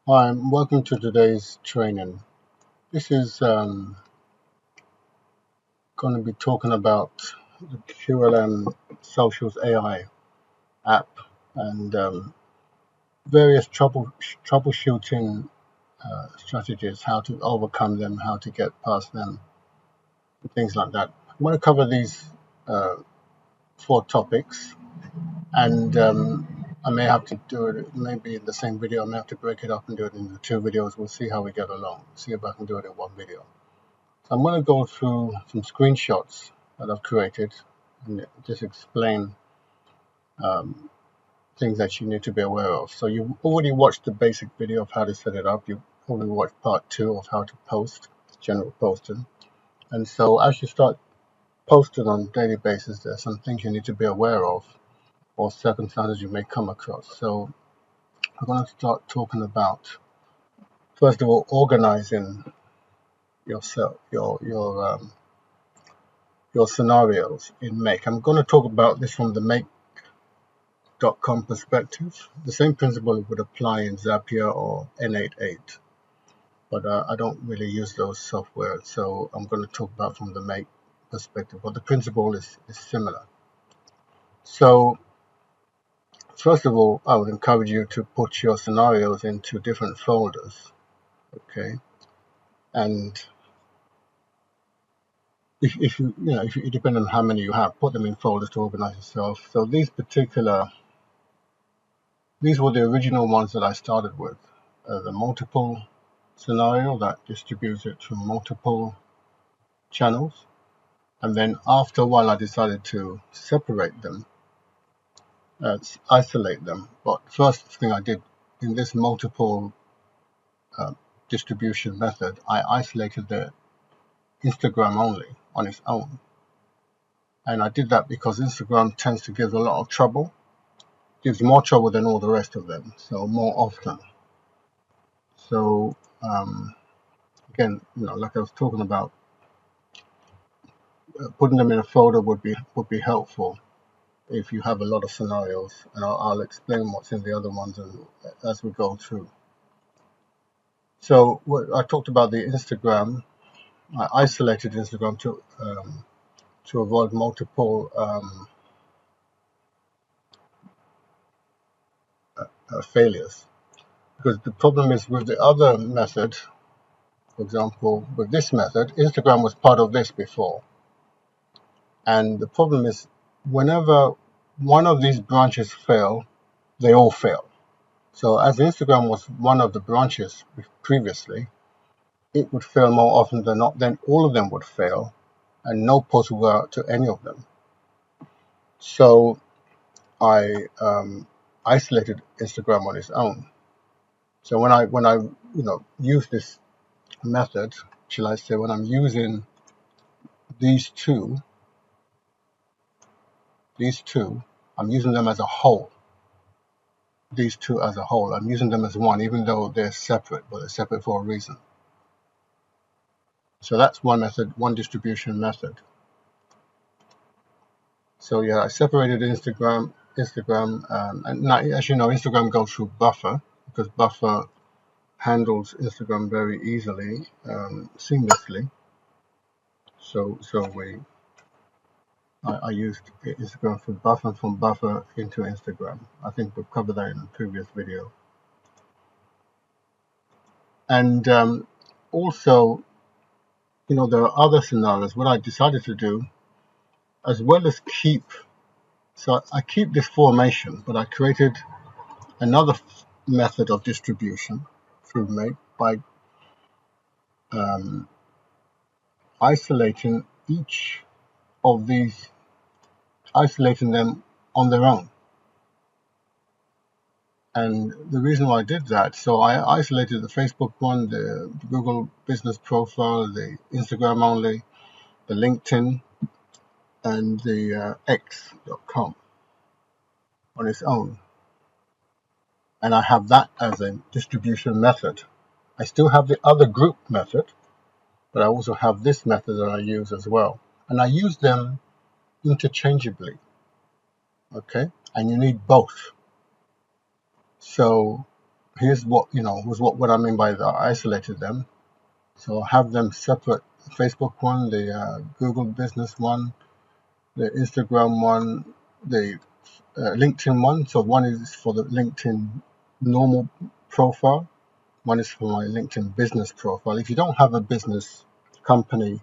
Hi, welcome to today's training. This is going to be talking about the QLM Socials AI app and various troubleshooting strategies, how to overcome them, how to get past them, things like that. I'm going to cover these uh, four topics, and I may have to do it maybe in the same video. I may have to break it up and do it into two videos. We'll see how we get along. See if I can do it in one video. So I'm going to go through some screenshots that I've created and just explain um, things that you need to be aware of. So you've already watched the basic video of how to set it up. You've already watched part two of how to post, general posting. And so as you start posting on a daily basis, there's some things you need to be aware of or circumstances you may come across. So I'm going to start talking about, first of all, organizing yourself, your scenarios in Make. I'm going to talk about this from the Make.com perspective. The same principle would apply in Zapier or N88, but I don't really use those software, so I'm going to talk about from the Make perspective, but the principle is similar. So first of all, I would encourage you to put your scenarios into different folders, okay? And if if you depend on how many you have, put them in folders to organize yourself. So these were the original ones that I started with. The multiple scenario that distributes it to multiple channels. And then after a while, I decided to separate them, isolate them. But first thing I did in this multiple uh, distribution method, I isolated the Instagram only on its own. And I did that because Instagram tends to give a lot of trouble, gives more trouble than all the rest of them, so more often. So again, like I was talking about, putting them in a folder would be helpful if you have a lot of scenarios, and I'll explain what's in the other ones as we go through. So I talked about the Instagram. I isolated Instagram to avoid multiple failures, because the problem is with the other method. For example, with this method, Instagram was part of this before, and the problem is whenever one of these branches fail, they all fail. So as Instagram was one of the branches previously, it would fail more often than not. Then all of them would fail, and no post would go out to any of them. So I isolated Instagram on its own. So when I use this method, shall I say, when I'm using these two, I'm using them as a whole. These two as a whole, I'm using them as one, even though they're separate, but they're separate for a reason. So that's one method, one distribution method. So yeah, I separated Instagram, and now, as you know, Instagram goes through Buffer, because Buffer handles Instagram very easily, seamlessly. So I used Instagram for Buffer, and from Buffer into Instagram. I think we've covered that in a previous video. And also, there are other scenarios. What I decided to do, as well as so I keep this formation, but I created another method of distribution through Make by um, isolating each of these, isolating them on their own. And the reason why I did that, so I isolated the Facebook one, the Google business profile, the Instagram only, the LinkedIn, and the X.com on its own. And I have that as a distribution method. I still have the other group method, but I also have this method that I use as well. And I use them interchangeably, okay? And you need both. So here's what was what I mean by that. I isolated them. So I have them separate: Facebook one, the Google business one, the Instagram one, the LinkedIn one. So one is for the LinkedIn normal profile, one is for my LinkedIn business profile. If you don't have a business company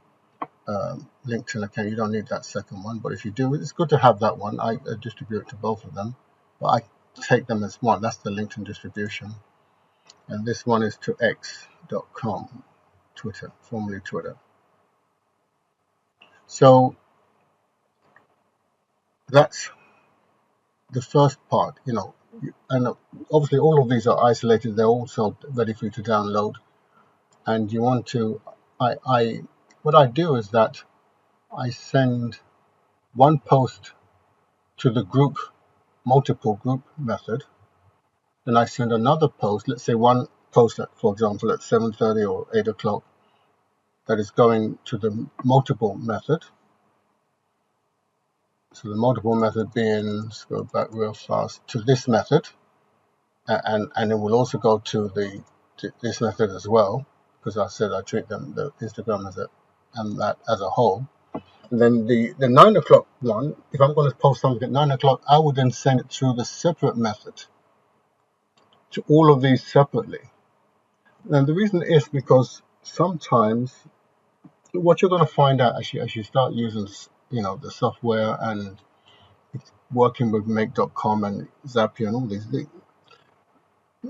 LinkedIn account, you don't need that second one. But if you do, it's good to have that one. I distribute it to both of them, but I take them as one. That's the LinkedIn distribution. And this one is to x.com, Twitter, formerly Twitter. So that's the first part, and obviously all of these are isolated. They're also ready for you to download. And you want to, what I do is that I send one post to the group, multiple group method. Then I send another post, let's say one post, for example, at 7:30 or 8 o'clock, that is going to the multiple method. So the multiple method being, let's go back real fast, to this method. And it will also go to this method as well, because I said I treat them, the Instagram and that as a whole. And then the 9 o'clock one, if I'm going to post something at 9 o'clock, I would then send it through the separate method to all of these separately. And the reason is because sometimes what you're going to find out as you start using the software and working with make.com and Zapier and all these things,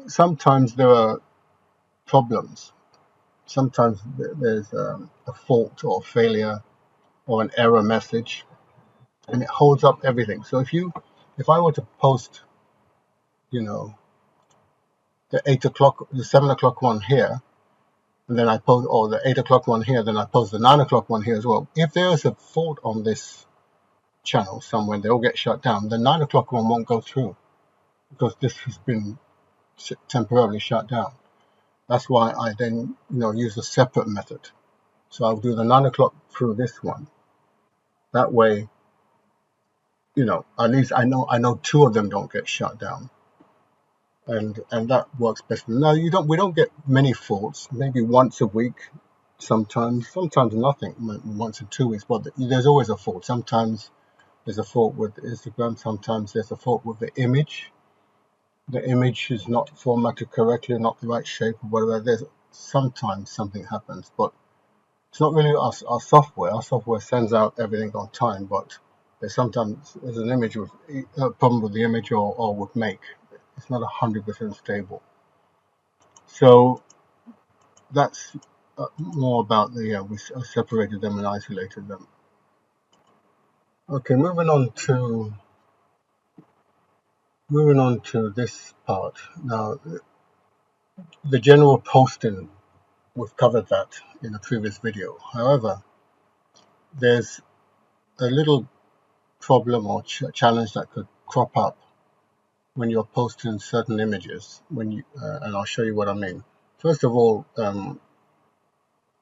sometimes there are problems. Sometimes there's a fault or failure or an error message, and it holds up everything. So if I were to post, the 8 o'clock, the 7 o'clock one here, and then I post, or the 8 o'clock one here, then I post the 9 o'clock one here as well. If there is a fault on this channel somewhere, they all get shut down. The 9 o'clock one won't go through because this has been temporarily shut down. That's why I then, use a separate method. So I'll do the 9 o'clock through this one. That way, at least I know two of them don't get shut down. And that works best. No, we don't get many faults, maybe once a week, sometimes nothing, once in 2 weeks, but there's always a fault. Sometimes there's a fault with Instagram, sometimes there's a fault with the image. The image is not formatted correctly, not the right shape or whatever. There's sometimes something happens, but it's not really our software. Our software sends out everything on time, but there's an image with a problem with the image or with make. It's not 100% stable. So that's more about we separated them and isolated them. Okay, moving on to this part. Now, the general posting, we've covered that in a previous video. However, there's a little problem or challenge that could crop up when you're posting certain images. And I'll show you what I mean. First of all,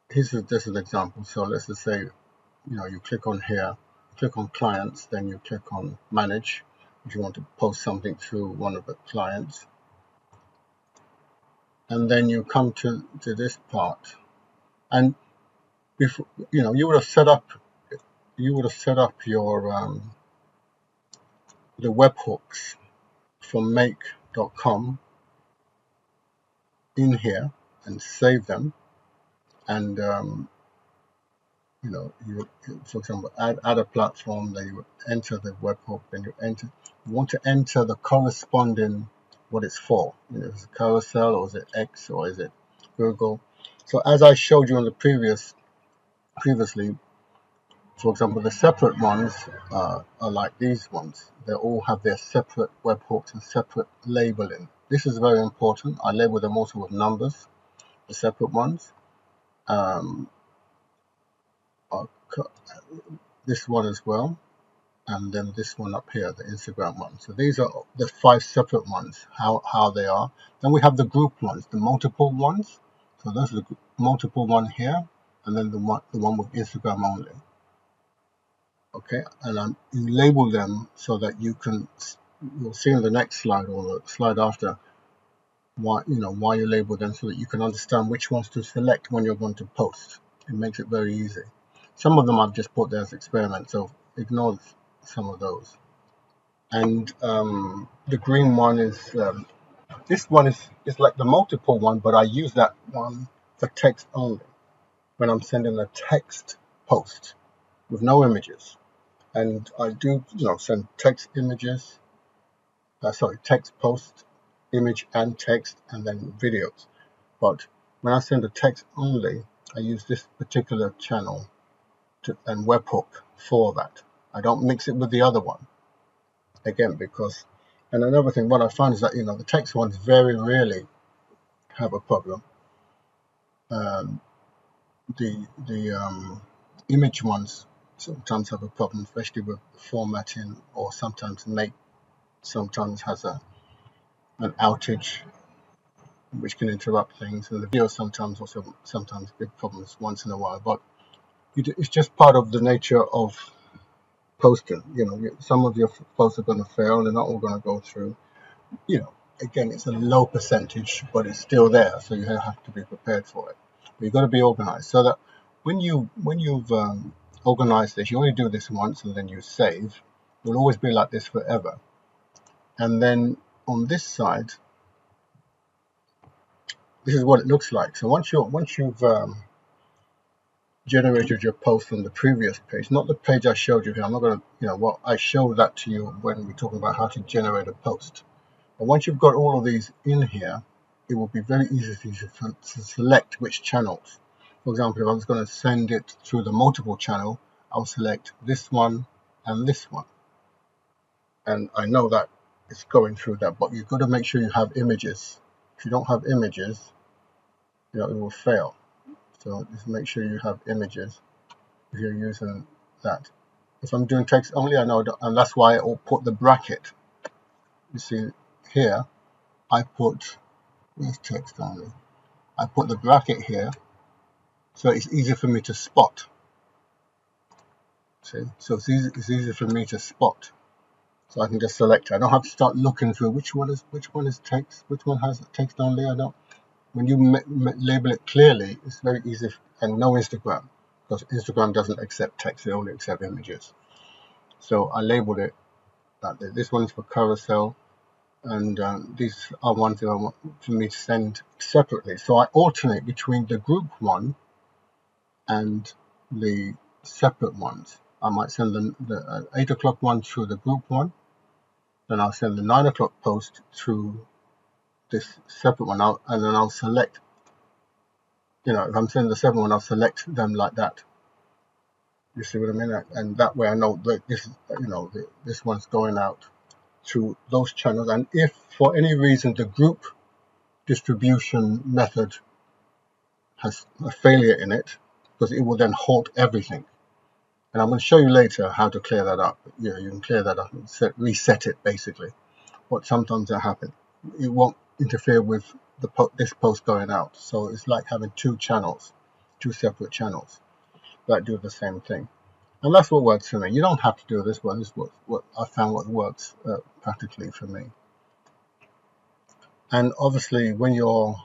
this is an example. So let's just say, you click on here, click on clients, then you click on manage if you want to post something through one of the clients, and then you come to this part, and before you would have set up your the webhooks from make.com in here and save them, and you for example add a platform, then you enter the webhook, then you want to enter the corresponding what it's for. Is it carousel, or is it X, or is it Google? So as I showed you on the previously, for example, the separate ones are like these ones. They all have their separate webhooks and separate labeling. This is very important. I label them also with numbers, the separate ones. This one as well, and then this one up here, the Instagram one. So these are the 5 separate ones, how they are. Then we have the group ones, the multiple ones. So those are the multiple one here, and then the one with Instagram only. Okay, and you label them so that you'll see in the next slide or the slide after why you label them, so that you can understand which ones to select when you're going to post. It makes it very easy. Some of them I've just put there as experiments, so ignore some of those. And the green one is this one is like the multiple one, but I use that one for text only when I'm sending a text post with no images. And I do send text images, text post, image and text, and then videos. But when I send a text only, I use this particular channel and webhook for that. I don't mix it with the other one, again, because, and another thing, what I find is that the text ones very rarely have a problem. The image ones sometimes have a problem, especially with formatting, or sometimes has an outage which can interrupt things, and the video sometimes big problems once in a while. But it's just part of the nature of posting. Some of your posts are going to fail; they're not all going to go through. Again, it's a low percentage, but it's still there, so you have to be prepared for it. But you've got to be organized, so that when you've organized this, you only do this once and then you save. It will always be like this forever. And then on this side, this is what it looks like. So once you've generated your post from the previous page, not the page I showed you here. I'm not going to, I showed that to you when we talk about how to generate a post. But once you've got all of these in here, it will be very easy for you to select which channels. For example, if I was going to send it through the multiple channel, I'll select this one and this one. And I know that it's going through that, but you've got to make sure you have images. If you don't have images, it will fail. So just make sure you have images if you're using that. If I'm doing text only, I know, and that's why I'll put the bracket. You see here, I put, where's text only? I put the bracket here, so it's easier for me to spot. See, so it's easier for me to spot. So I can just select it. I don't have to start looking through which one is text, which one has text only. I don't. When you label it clearly, it's very easy. And no Instagram, because Instagram doesn't accept text; they only accept images. So I labeled it that this one's for carousel, and these are ones that I want for me to send separately. So I alternate between the group one and the separate ones. I might send the 8 o'clock one through the group one, then I'll send the 9 o'clock post through this separate one, and then I'll select, if I'm sending the 7 one, I'll select them like that. You see what I mean? And that way I know that this one's going out through those channels. And if for any reason the group distribution method has a failure in it, because it will then halt everything. And I'm going to show you later how to clear that up. You can clear that up and reset it, basically. But sometimes that happens. It won't interfere with this post going out. So it's like having two separate channels that do the same thing. And that's what works for me. You don't have to do this, but this is what I found what works practically for me. And obviously, when you've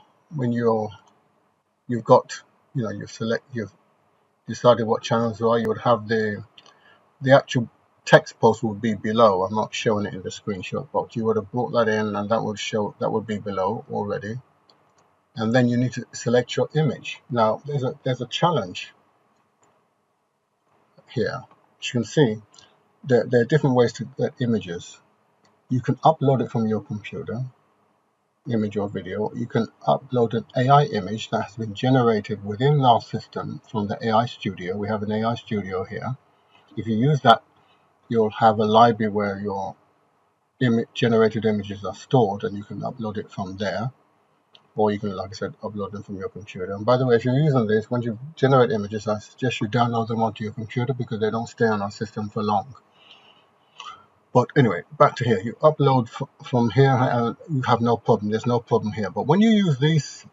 got, you've decided what channels are, you would have the actual text post would be below. I'm not showing it in the screenshot, but you would have brought that in, and that would be below already. And then you need to select your image. Now there's a challenge here. As you can see, there are different ways to get images. You can upload it from your computer, image or video. You can upload an AI image that has been generated within our system from the AI Studio. We have an AI Studio here. If you use that, you'll have a library where your generated images are stored, and you can upload it from there, or you can, like I said, upload them from your computer. And by the way, if you're using this, once you generate images, I suggest you download them onto your computer, because they don't stay on our system for long. But anyway, back to here. You upload from here, and you have no problem. There's no problem here. But when you use these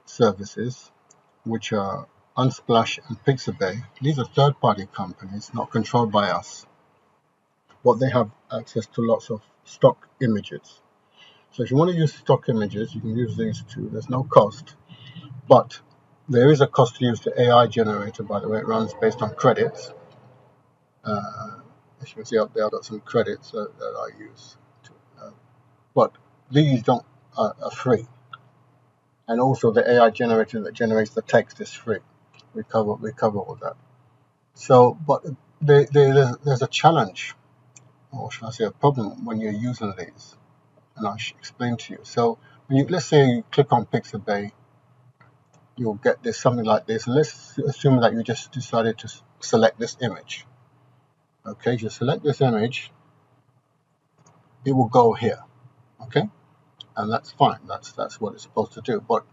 services, which are Unsplash and Pixabay, these are third-party companies, not controlled by us. But they have access to lots of stock images. So if you want to use stock images, you can use these two. There's no cost, but there is a cost to use the AI generator. By the way, it runs based on credits. As you can see up there, I've got some credits that I use. But these don't are free, and also the AI generator that generates the text is free. We cover all that. So, but there's a challenge, or should I say a problem, when you're using these, and I'll explain to you. So, when you, let's say you click on Pixabay, you'll get this something like this. And let's assume that you just decided to select this image. Okay, you select this image, it will go here. Okay, and that's fine. That's what it's supposed to do. But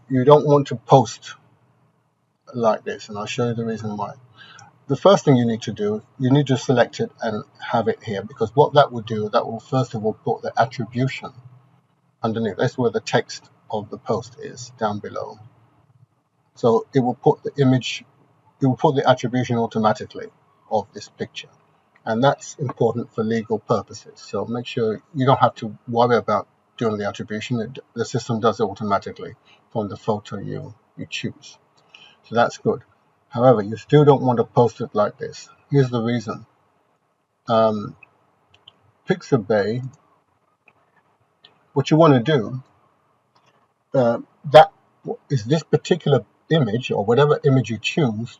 you don't want to post like this, and I'll show you the reason why. The first thing you need to do, you need to select it and have it here, because what that will do, that will first of all put the attribution underneath. That's where the text of the post is, down below. So it will put the image, it will put the attribution automatically of this picture. And that's important for legal purposes. So make sure you don't have to worry about doing the attribution. The system does it automatically from the photo you choose. So that's good. However, you still don't want to post it like this. Here's the reason. Pixabay, what you want to do, that is this particular image, or whatever image you choose,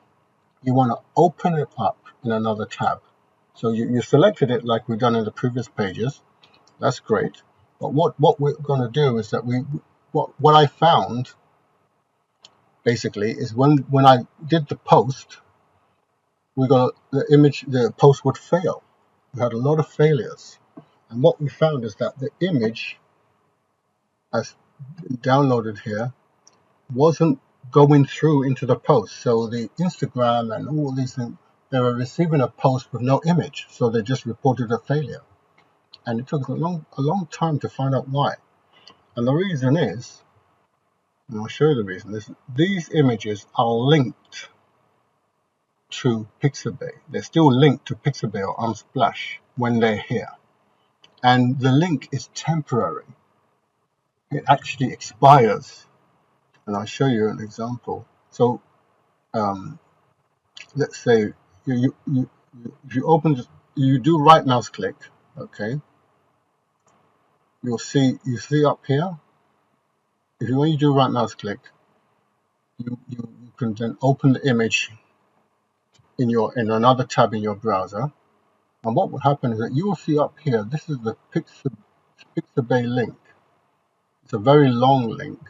you want to open it up in another tab. So you selected it like we've done in the previous pages. That's great. But what we're going to do is that what I found basically is when I did the post, the post would fail. We had a lot of failures, and what we found is that the image, as downloaded here, wasn't going through into the post. So the Instagram and all these things, they were receiving a post with no image, so they just reported a failure. And it took a long time to find out why. And the reason is, and I'll show you the reason, is these images are linked to Pixabay. They're still linked to Pixabay or Unsplash when they're here. And the link is temporary. It actually expires. And I'll show you an example. So let's say if you open this, you do right mouse click, okay, you see up here, when you do right mouse click, you can then open the image in another tab in your browser, and what will happen is that you will see up here, this is the Pixabay link. It's a very long link,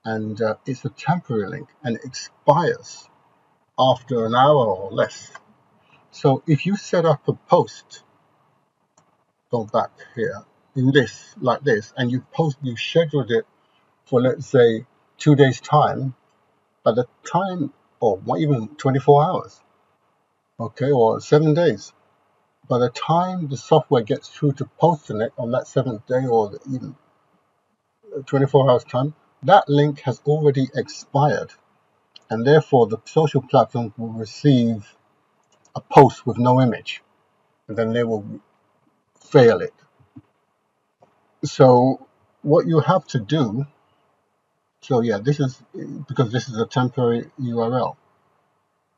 and it's a temporary link, and it expires after an hour or less. So if you set up a post, go back here, in this, like this, and you scheduled it for, let's say, 2 days time, by the time, or even 24 hours, okay, or 7 days, by the time the software gets through to posting it on that 7th day, or even 24 hours time, that link has already expired, and therefore the social platform will receive a post with no image, and then they will fail it. So what you have to do, so yeah, this is because this is a temporary URL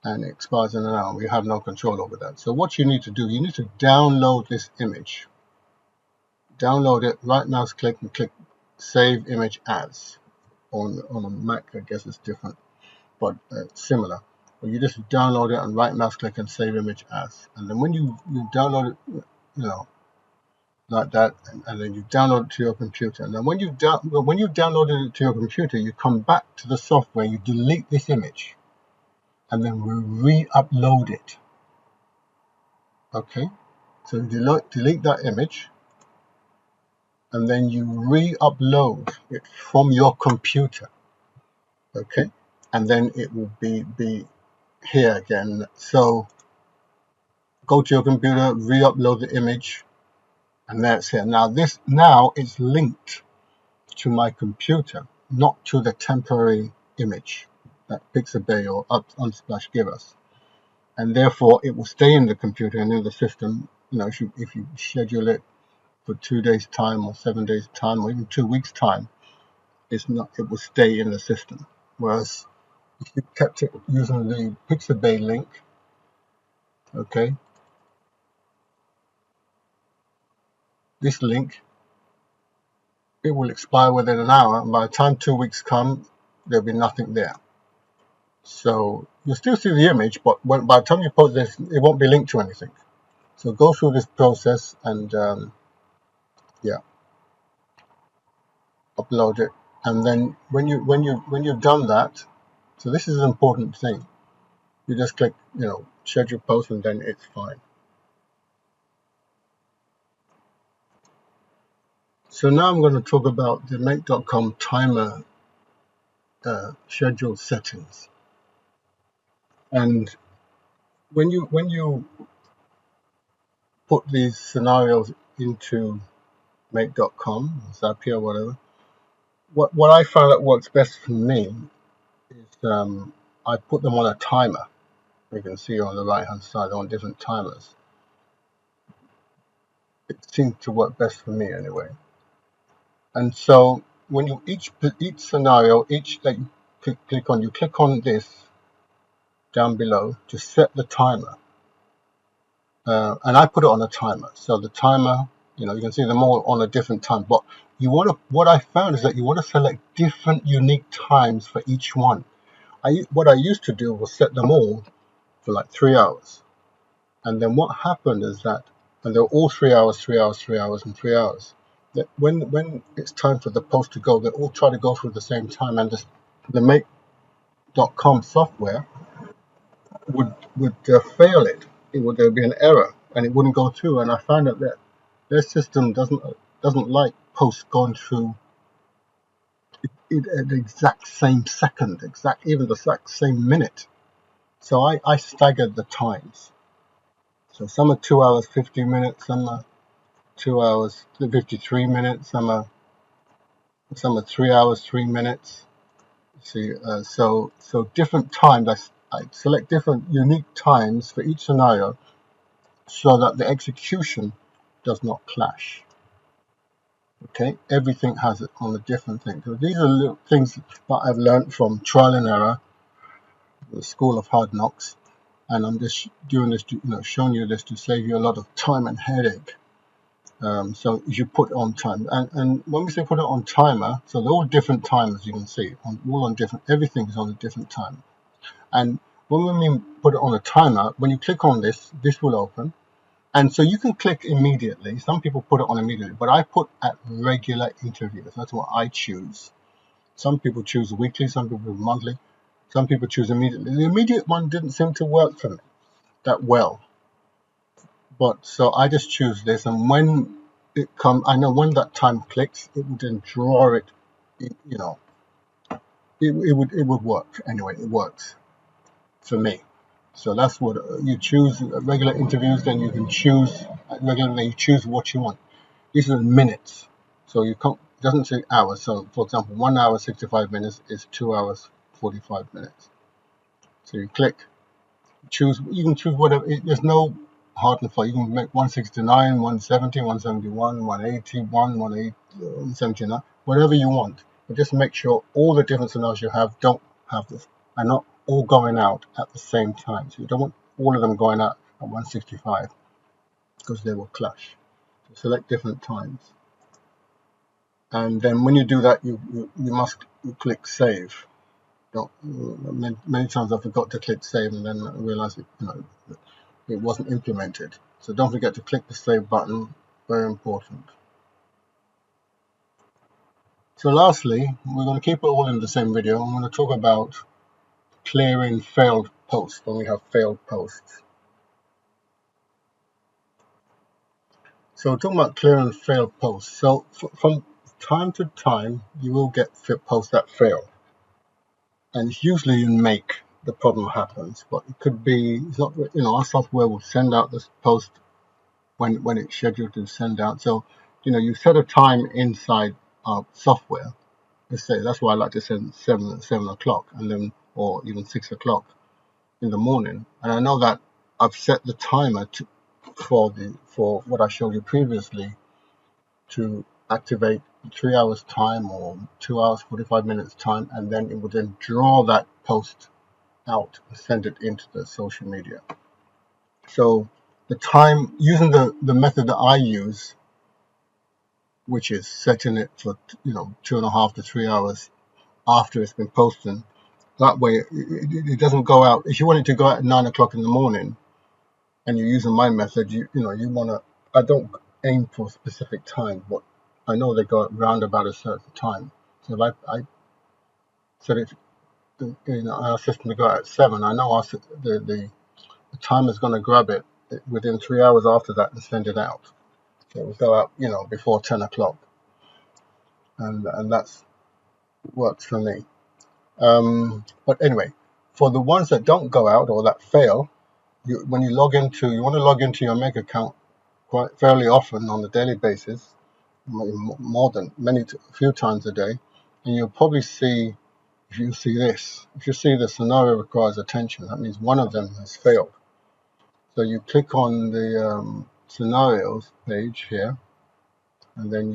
and it expires in an hour. We have no control over that. So what you need to do, you need to download this image. Download it, right mouse click and click Save Image As. On a Mac, I guess it's different, but similar. But you just download it and right mouse click and Save Image As. And then when you download it, like that, and then you download it to your computer. And then when you've downloaded it to your computer, you come back to the software, you delete this image, and then we re-upload it. Okay, so you delete that image, and then you re-upload it from your computer. Okay, and then it will be here again. So go to your computer, re-upload the image, and that's here. Now it's linked to my computer, not to the temporary image that Pixabay or Unsplash give us, and therefore it will stay in the computer and in the system. If you schedule it for 2 days time or 7 days time or even 2 weeks time, it will stay in the system. Whereas if you kept it using the Pixabay link, okay, this link, it will expire within an hour, and by the time 2 weeks come, there'll be nothing there. So you'll still see the image, but by the time you post this, it won't be linked to anything. So go through this process and yeah, upload it, and then when you've done that, so this is an important thing. You just click, schedule post, and then it's fine. So now I'm going to talk about the Make.com timer schedule settings. And when you put these scenarios into Make.com, Zapier, or whatever, what I found that works best for me is I put them on a timer. You can see on the right hand side on different timers. It seems to work best for me anyway. And so when you each scenario, that you click on this down below to set the timer, and I put it on a timer. So the timer, you can see them all on a different time. But what I found is that you want to select different unique times for each one. What I used to do was set them all for like 3 hours, and then what happened is that, and they're all 3 hours, 3 hours, 3 hours, and 3 hours. That when it's time for the post to go, they all try to go through the same time, and the Make.com software would fail it. There'd be an error, and it wouldn't go through. And I found out that their system doesn't like posts going through at the exact same second, even the exact same minute. So I staggered the times. So some are 2 hours 50 minutes, some are 2 hours 53 minutes, some are 3 hours 3 minutes. See, so different times. I select different unique times for each scenario, so that the execution does not clash. Okay, everything has it on a different thing. So these are little things that I've learned from trial and error, the school of hard knocks, and I'm just doing this to, showing you this to save you a lot of time and headache. So you put on time, and when we say put it on timer, so they're all different timers. You can see all on different. Everything is on a different time. And when we mean put it on a timer, when you click on this will open. And so you can click immediately. Some people put it on immediately, but I put at regular intervals. That's what I choose. Some people choose weekly, some people monthly, some people choose immediately. The immediate one didn't seem to work for me that well. But so I just choose this, and when it comes, I know when that time clicks, it would then draw it, it would work. Anyway, it works for me. So that's what you choose regular interviews. Then you can choose regularly. You choose what you want. This is minutes, so it doesn't say hours. So for example, 1 hour 65 minutes is 2 hours 45 minutes. So you click, choose. You can choose whatever. There's no hard and fast. You can make 169, 170, 171, 181, 179, whatever you want. But just make sure all the different scenarios you have don't have this, and not all going out at the same time. So you don't want all of them going out at 165, because they will clash. So select different times, and then when you do that, you must click save. Many times I forgot to click save, and then I realized it wasn't implemented. So don't forget to click the save button. Very important. So lastly, we're going to keep it all in the same video. I'm going to talk about clearing failed posts when we have failed posts. So talking about clearing failed posts. So from time to time, you will get posts that fail, and it's usually in Make the problem happens. But it could be, it's not, our software will send out this post when it's scheduled to send out. So you set a time inside our software. Let's say that's why I like to send 7 o'clock, and then, or even 6 o'clock in the morning. And I know that I've set the timer for what I showed you previously to activate 3 hours time or 2 hours 45 minutes time, and then it would then draw that post out and send it into the social media. So the time, using the method that I use, which is setting it for 2.5 to 3 hours after it's been posted, that way it doesn't go out. If you want it to go out at 9 o'clock in the morning and you're using my method, you want to, I don't aim for a specific time, but I know they go round about a certain time. So if I set it in our system to go out at 7, I know the timer is going to grab it within 3 hours after that and send it out. So it will go out, before 10 o'clock. And that's works for me. But anyway, for the ones that don't go out or that fail, when you want to log into your Make account quite fairly often on a daily basis, more than a few times a day, and you'll probably see, if you see the scenario requires attention, that means one of them has failed. So you click on the scenarios page here, and then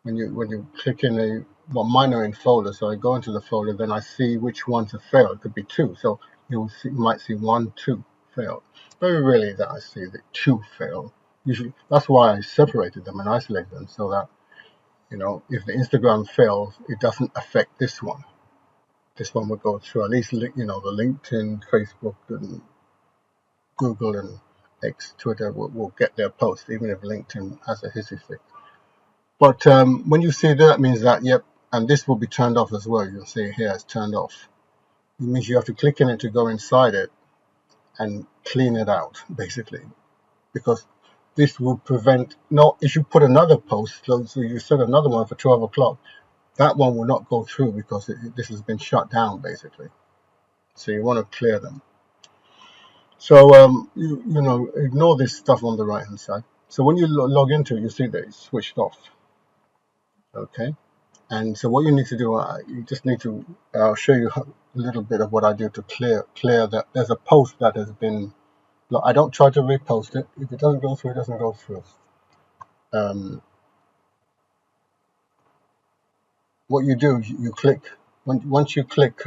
when you click in mine are in folder, so I go into the folder, then I see which ones have failed. It could be 2, so you might see 1, 2 failed. Very rarely that I see that 2 fail. Usually, that's why I separated them and isolated them, so that if the Instagram fails, it doesn't affect this one. This one will go through. At least the LinkedIn, Facebook, and Google and X, Twitter will get their post, even if LinkedIn has a hissy fit. But when you see that, it means that, yep, and this will be turned off as well. You'll see here it's turned off. It means you have to click in it to go inside it and clean it out, basically. Because this will prevent, if you put another post, so you set another one for 12 o'clock, that one will not go through because this has been shut down, basically. So you want to clear them. So, ignore this stuff on the right-hand side. So when you log into it, you see that it's switched off. Okay. And so what you need to do, you just need to, I'll show you a little bit of what I do to clear that. There's a post that has been, look, I don't try to repost it. If it doesn't go through, it doesn't go through. What you do, you click, once you click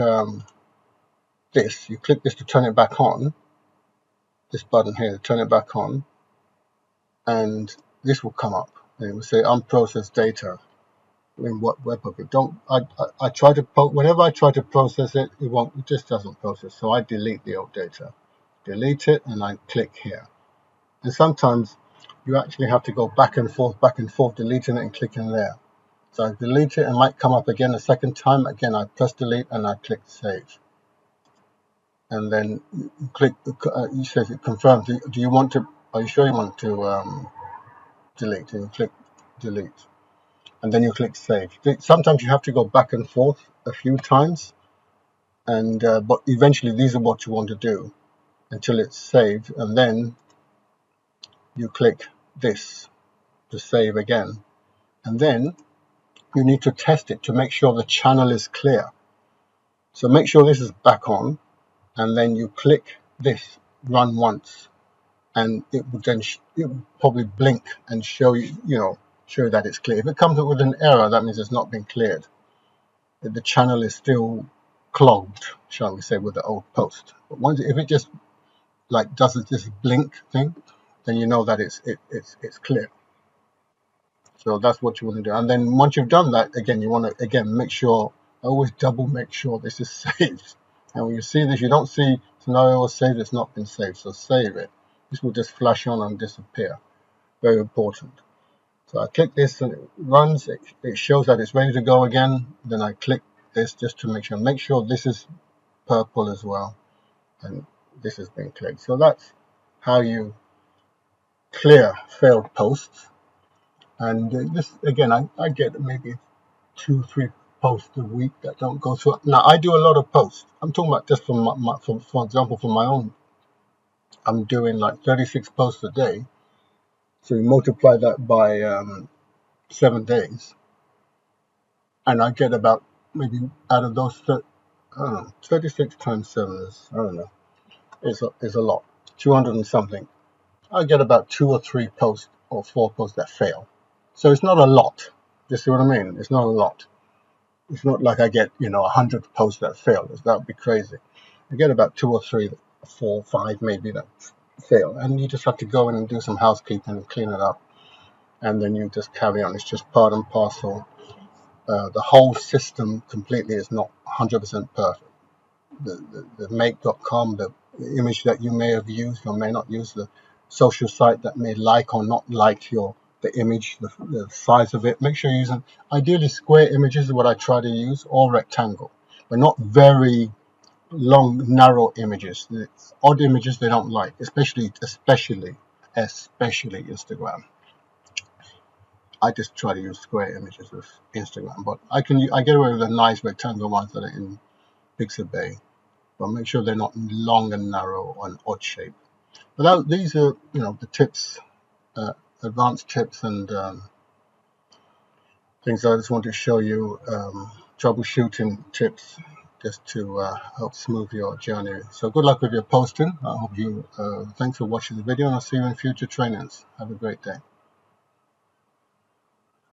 this, you click this to turn it back on, this button here to turn it back on, and this will come up, and it will say unprocessed data. In what webhook? I try to whenever I try to process it, it just doesn't process. So I delete the old data, delete it, and I click here. And sometimes you actually have to go back and forth, deleting it and clicking there. So I delete it, and might come up again a second time. Again, I press delete and I click save. And then you click. You say it confirms. Do you want to? Are you sure you want to delete? And you click delete. And then you click save. Sometimes you have to go back and forth a few times, and but eventually these are what you want to do until it's saved, and then you click this to save again, and then you need to test it to make sure the channel is clear. So make sure this is back on, and then you click this, run once, and it will then it will probably blink and show you, show that it's clear. If it comes up with an error, that means it's not been cleared. The channel is still clogged, shall we say, with the old post. But if it just does this blink thing, then you know that it's clear. So that's what you want to do. And then once you've done that, again, you want to make sure, always double make sure this is saved. And when you see this, you don't see scenario was saved, it's not been saved. So save it. This will just flash on and disappear. Very important. So I click this and it runs, it shows that it's ready to go again. Then I click this just to make sure this is purple as well. And this has been clicked. So that's how you clear failed posts. And this, again, I get maybe 2-3 posts a week that don't go through. Now, I do a lot of posts. I'm talking about just for example, for my own. I'm doing 36 posts a day. So you multiply that by 7 days, and I get about, maybe out of those, 36 times 7 is, I don't know, is a lot, 200 and something. I get about 2 or 3 posts or 4 posts that fail. So it's not a lot. You see what I mean? It's not a lot. It's not like I get 100 posts that fail. That would be crazy. I get about 2 or 3, 4, 5 maybe that fail, and you just have to go in and do some housekeeping and clean it up, and then you just carry on. It's just part and parcel. The whole system completely is not 100% perfect. The make.com, the image that you may have used or may not use, the social site that may like or not like the image, the size of it. Make sure you're using ideally square images is what I try to use, or rectangle, but not very long, narrow images. The odd images they don't like, especially Instagram. I just try to use square images with Instagram, but I get away with the nice rectangle ones that are in Pixabay, but make sure they're not long and narrow or an odd shape. But these are the tips, advanced tips and things I just want to show you, troubleshooting tips just to help smooth your journey. So good luck with your posting. I hope thanks for watching the video, and I'll see you in future trainings. Have a great day.